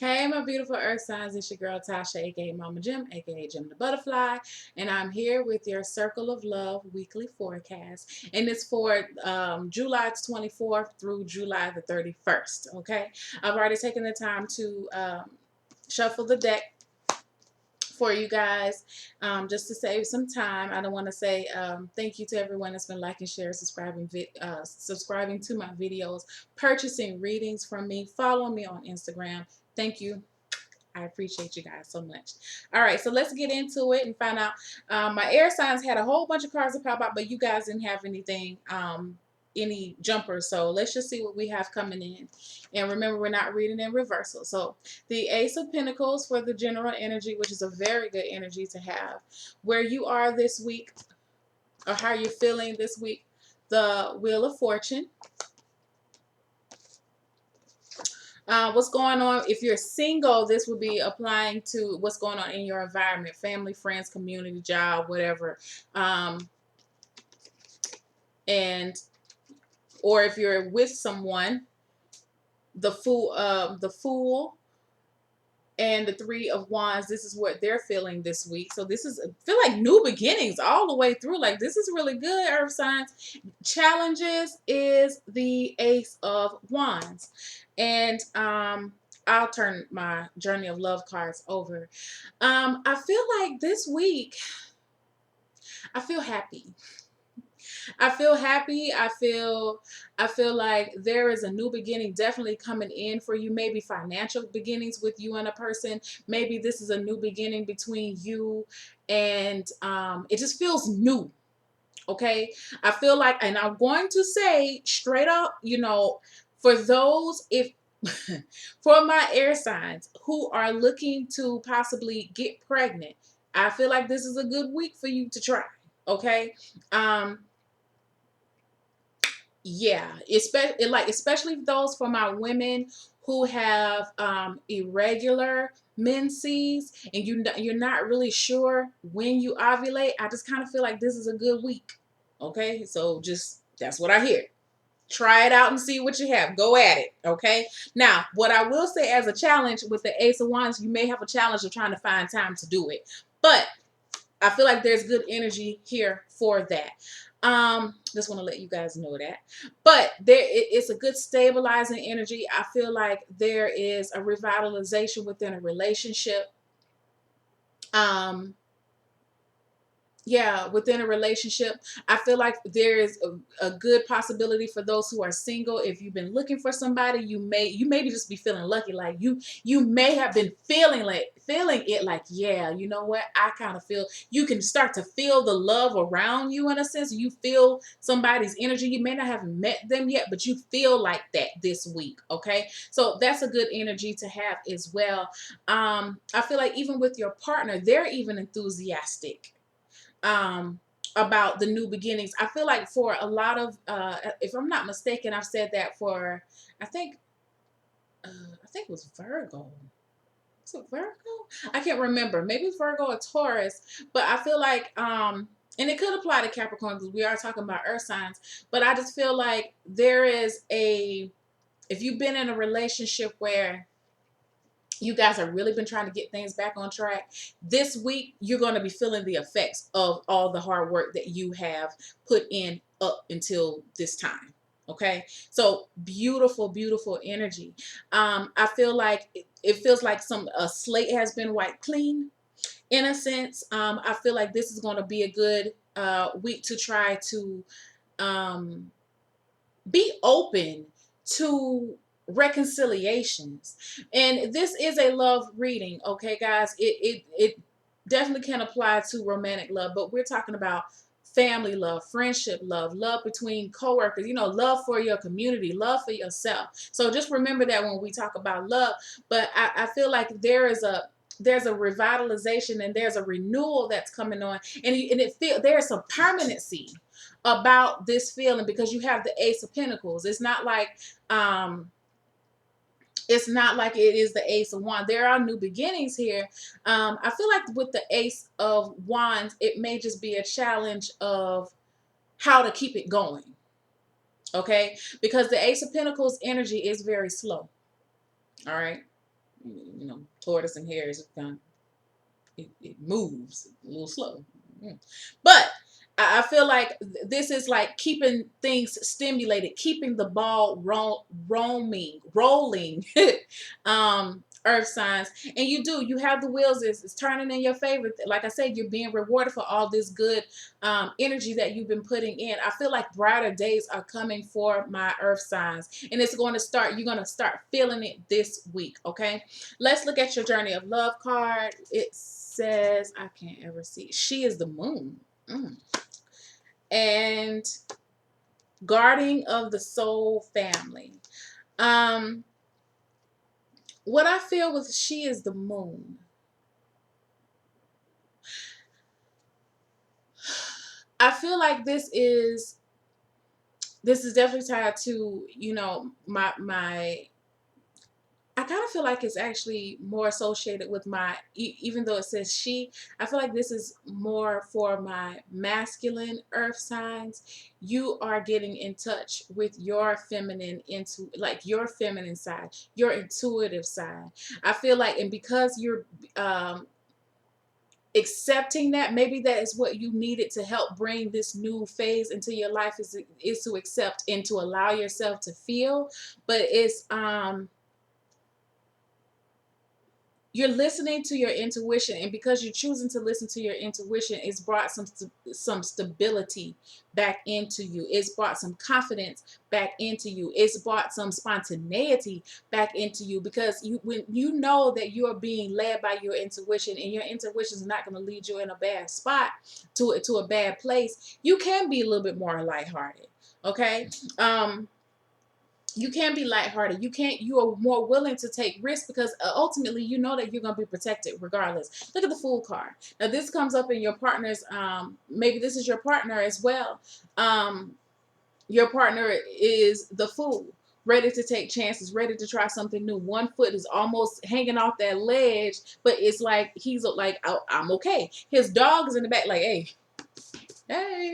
Hey, my beautiful earth signs. It's your girl Tasha, aka Mama Jim, aka Jim the Butterfly, and I'm here with your Circle of Love weekly forecast. And it's for July 24th through July the 31st. Okay, I've already taken the time to shuffle the deck for you guys, just to save some time. I don't want to say thank you to everyone that's been liking, sharing, subscribing to my videos, purchasing readings from me, follow me on Instagram. Thank you. I appreciate you guys so much. All right, so let's get into it and find out. My air signs had a whole bunch of cards to pop out, but you guys didn't have anything, any jumpers. So let's just see what we have coming in. And remember, we're not reading in reversal. So the Ace of Pentacles for the general energy, which is a very good energy to have. Where you are this week, or how you're feeling this week. The Wheel of Fortune. What's going on? If you're single, this would be applying to what's going on in your environment, family, friends, community, job, whatever. And or if you're with someone, the Fool, and the Three of Wands. This is what they're feeling this week. So this is feel like new beginnings all the way through. Like this is really good, Earth signs. Challenges is the Ace of Wands, and I'll turn my Journey of Love cards over. I feel like this week, I feel happy. I feel happy. I feel like there is a new beginning definitely coming in for you. Maybe financial beginnings with you and a person. Maybe this is a new beginning between you and it just feels new. Okay? I feel like, and I'm going to say straight up, for those, if for my air signs who are looking to possibly get pregnant, I feel like this is a good week for you to try. Okay? Um yeah, especially those for my women who have irregular menses, and you're not really sure when you ovulate. I just kind of feel like this is a good week. Okay, so just that's what I hear. Try it out and see what you have. Go at it. Okay. Now, what I will say as a challenge with the Ace of Wands, you may have a challenge of trying to find time to do it, but I feel like there's good energy here for that. Just want to let you guys know that. But it's a good stabilizing energy. I feel like there is a revitalization within a relationship. Um, yeah, within a relationship, I feel like there is a good possibility for those who are single. If you've been looking for somebody, you maybe just be feeling lucky. Like you may have been feeling it like, yeah, you know what? I kind of feel you can start to feel the love around you in a sense. You feel somebody's energy. You may not have met them yet, but you feel like that this week. Okay, so that's a good energy to have as well. I feel like even with your partner, they're even enthusiastic um, about the new beginnings. I feel like for a lot of, if I'm not mistaken, I've said that for, I think, I think it was Virgo. Was it Virgo? I can't remember. Maybe Virgo or Taurus. But I feel like, and it could apply to Capricorn because we are talking about earth signs. But I just feel like there is if you've been in a relationship where you guys have really been trying to get things back on track, this week you're going to be feeling the effects of all the hard work that you have put in up until this time. Okay, so beautiful, beautiful energy. I feel like it feels like a slate has been wiped clean in a sense. I feel like this is going to be a good week to try to um, be open to reconciliations. And this is a love reading, okay, guys? It definitely can apply to romantic love, but we're talking about family love, friendship love, love between coworkers, love for your community, love for yourself. So just remember that when we talk about love. But I feel like there's a revitalization and there's a renewal that's coming on, and there's some permanency about this feeling because you have the Ace of Pentacles. Um it's not like it is the Ace of Wands. There are new beginnings here. I feel like with the Ace of Wands, it may just be a challenge of how to keep it going. Okay? Because the Ace of Pentacles energy is very slow. All right? Tortoise and hare is kind of, it moves a little slow. But I feel like this is like keeping things stimulated, keeping the ball rolling. Earth signs, and you have the wheels is turning in your favor. Like I said, you're being rewarded for all this good energy that you've been putting in. I feel like brighter days are coming for my earth signs, and it's going to start, you're going to start feeling it this week. Okay, let's look at your journey of love card. It says, I can't ever see, she is the moon. And guarding of the soul family. What I feel with she is the moon, I feel like this is definitely tied to, my I kind of feel like it's actually more associated with my, even though it says she, I feel like this is more for my masculine earth signs. You are getting in touch with your feminine, into like your feminine side, your intuitive side. I feel like, and because you're accepting that, maybe that is what you needed to help bring this new phase into your life, is to accept and to allow yourself to feel. But it's you're listening to your intuition, and because you're choosing to listen to your intuition, it's brought some stability back into you. It's brought some confidence back into you. It's brought some spontaneity back into you, because when you know that you are being led by your intuition, and your intuition is not going to lead you in a bad spot, to a bad place, you can be a little bit more lighthearted. Okay. You can be lighthearted. You are more willing to take risks, because ultimately you know that you're going to be protected regardless. Look at the Fool card. Now this comes up in your partner's, maybe this is your partner as well. Your partner is the Fool, ready to take chances, ready to try something new. One foot is almost hanging off that ledge, but it's like he's like, oh, I'm okay. His dog is in the back like, hey,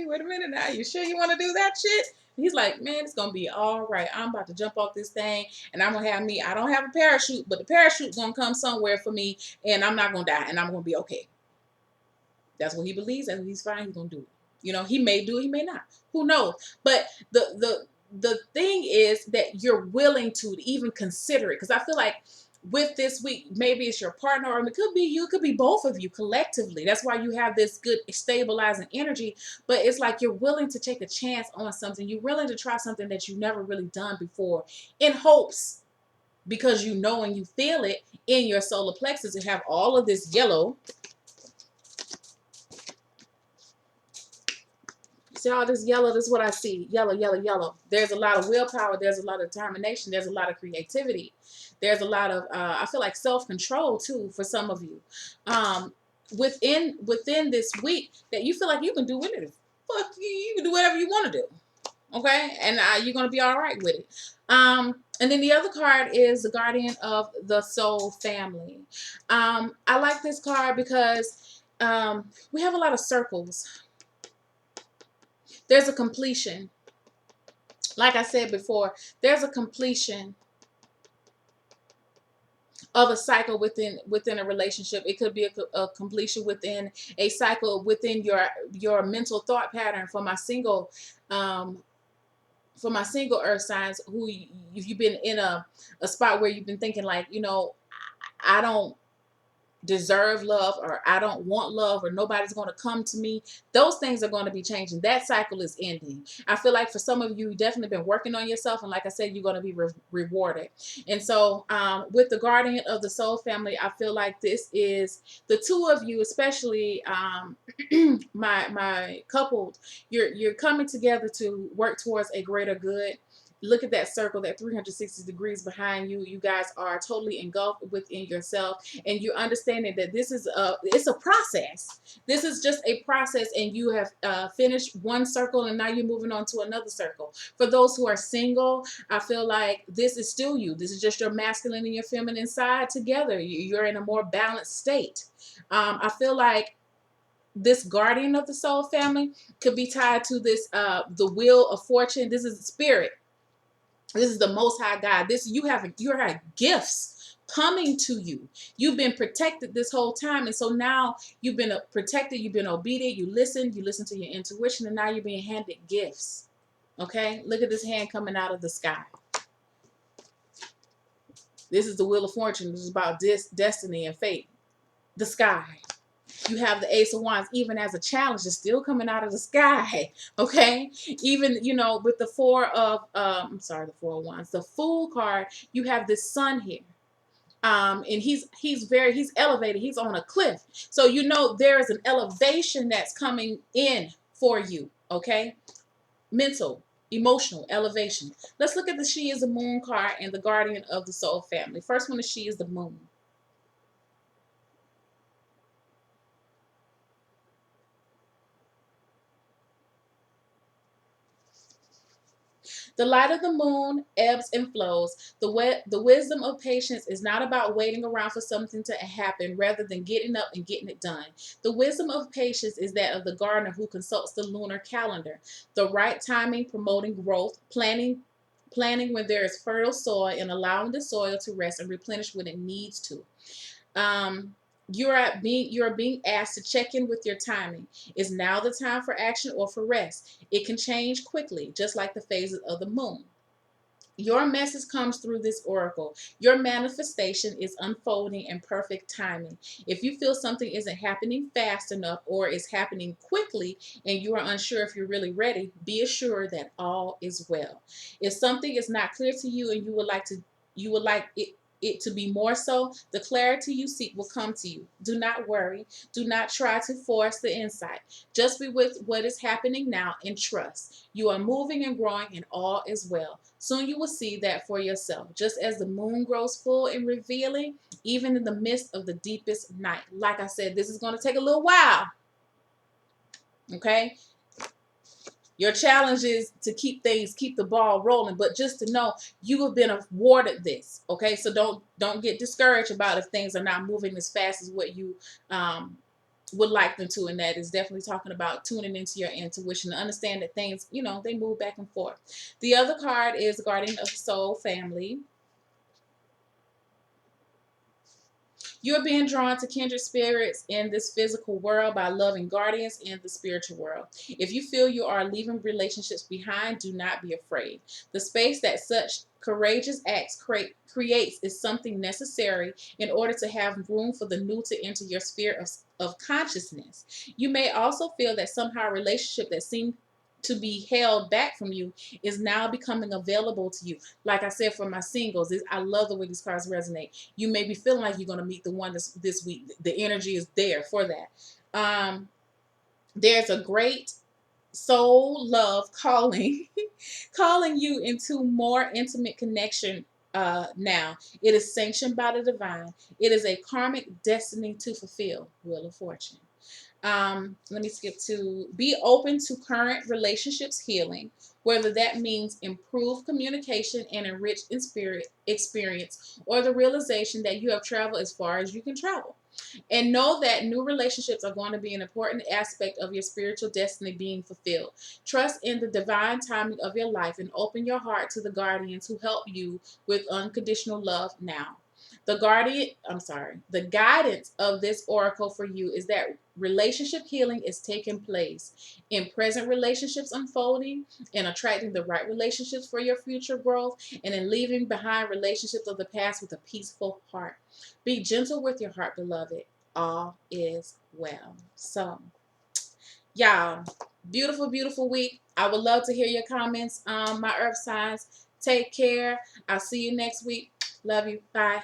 wait a minute now. You sure you want to do that shit? And he's like, man, it's going to be all right. I'm about to jump off this thing, and I'm going to have me. I don't have a parachute, but the parachute's going to come somewhere for me, and I'm not going to die, and I'm going to be okay. That's what he believes, and he's fine. He's going to do it. He may do it, he may not. Who knows? But the thing is that you're willing to even consider it, because I feel like with this week, maybe it's your partner, or it could be you, it could be both of you collectively. That's why you have this good stabilizing energy. But it's like you're willing to take a chance on something. You're willing to try something that you've never really done before, in hopes, because you know and you feel it in your solar plexus. You have all of this yellow. See all this yellow? This is what I see. Yellow, yellow, yellow. There's a lot of willpower. There's a lot of determination. There's a lot of creativity. There's a lot of, I feel like, self-control too for some of you. Within this week, that you feel like you can do anything. Fuck you. You can do whatever you want to do. Okay? And you're going to be all right with it. And then the other card is the Guardian of the Soul Family. I like this card because we have a lot of circles. There's a completion. Like I said before, there's a completion of a cycle within a relationship. It could be a completion within a cycle within your mental thought pattern. For my single earth signs, who, if you've been in a spot where you've been thinking like, I don't deserve love, or I don't want love, or nobody's going to come to me, those things are going to be changing. That cycle is ending. I feel like for some of you, you've definitely been working on yourself, and like I said, you're going to be rewarded. And so with the Guardian of the Soul Family, I feel like this is the two of you, especially my coupled, you're coming together to work towards a greater good. Look at that circle, that 360 degrees behind you. You guys are totally engulfed within yourself, and you're understanding that it's a process. This is just a process, and you have finished one circle, and now you're moving on to another circle. For those who are single, I feel like this is still you. This is just your masculine and your feminine side together. You're in a more balanced state. I feel like this Guardian of the Soul Family could be tied to this, the Wheel of Fortune. This is the spirit. This is the Most High God. You have gifts coming to you. You've been protected this whole time. And so now you've been protected, you've been obedient, you listen to your intuition, and now you're being handed gifts. Okay? Look at this hand coming out of the sky. This is the Wheel of Fortune. This is about destiny and fate. The sky. You have the Ace of Wands, even as a challenge, is still coming out of the sky. Okay? Even, with the Four of Wands, the Fool card, you have this sun here. And he's elevated. He's on a cliff. So there is an elevation that's coming in for you. Okay? Mental, emotional elevation. Let's look at the She is the Moon card and the Guardian of the Soul family. First one is She is the Moon. The light of the moon ebbs and flows. The wisdom of patience is not about waiting around for something to happen rather than getting up and getting it done. The wisdom of patience is that of the gardener who consults the lunar calendar. The right timing, promoting growth, planning when there is fertile soil, and allowing the soil to rest and replenish when it needs to. You're being asked to check in with your timing. Is now the time for action or for rest? It can change quickly, just like the phases of the moon. Your message comes through this oracle. Your manifestation is unfolding in perfect timing. If you feel something isn't happening fast enough or is happening quickly and you are unsure if you're really ready, be assured that all is well. If something is not clear to you and you would like it to be more so, the clarity you seek will come to you. Do not worry. Do not try to force the insight. Just be with what is happening now and trust. You are moving and growing and all is well. Soon you will see that for yourself. Just as the moon grows full and revealing, even in the midst of the deepest night. Like I said, this is going to take a little while. Okay? Your challenge is to keep the ball rolling, but just to know you have been awarded this. Okay, so don't get discouraged about if things are not moving as fast as what you would like them to, and that is definitely talking about tuning into your intuition to understand that things, they move back and forth. The other card is Guardian of the Soul family. You're being drawn to kindred spirits in this physical world by loving guardians in the spiritual world. If you feel you are leaving relationships behind, do not be afraid. The space that such courageous acts creates is something necessary in order to have room for the new to enter your sphere of consciousness. You may also feel that somehow a relationship that seemed to be held back from you is now becoming available to you. Like I said, for my singles, I love the way these cards resonate. You may be feeling like you're going to meet the one this week. The energy is there for that. There's a great soul love calling you into more intimate connection. Now it is sanctioned by the divine. It is a karmic destiny to fulfill. Wheel of Fortune. Let me skip to be open to current relationships healing, whether that means improved communication and enriched in spirit experience, or the realization that you have traveled as far as you can travel. And know that new relationships are going to be an important aspect of your spiritual destiny being fulfilled. Trust in the divine timing of your life and open your heart to the guardians who help you with unconditional love now. The guidance of this oracle for you is that relationship healing is taking place in present relationships unfolding, in attracting the right relationships for your future growth, and in leaving behind relationships of the past with a peaceful heart. Be gentle with your heart, beloved. All is well. So, y'all, beautiful, beautiful week. I would love to hear your comments on my earth signs. Take care. I'll see you next week. Love you. Bye.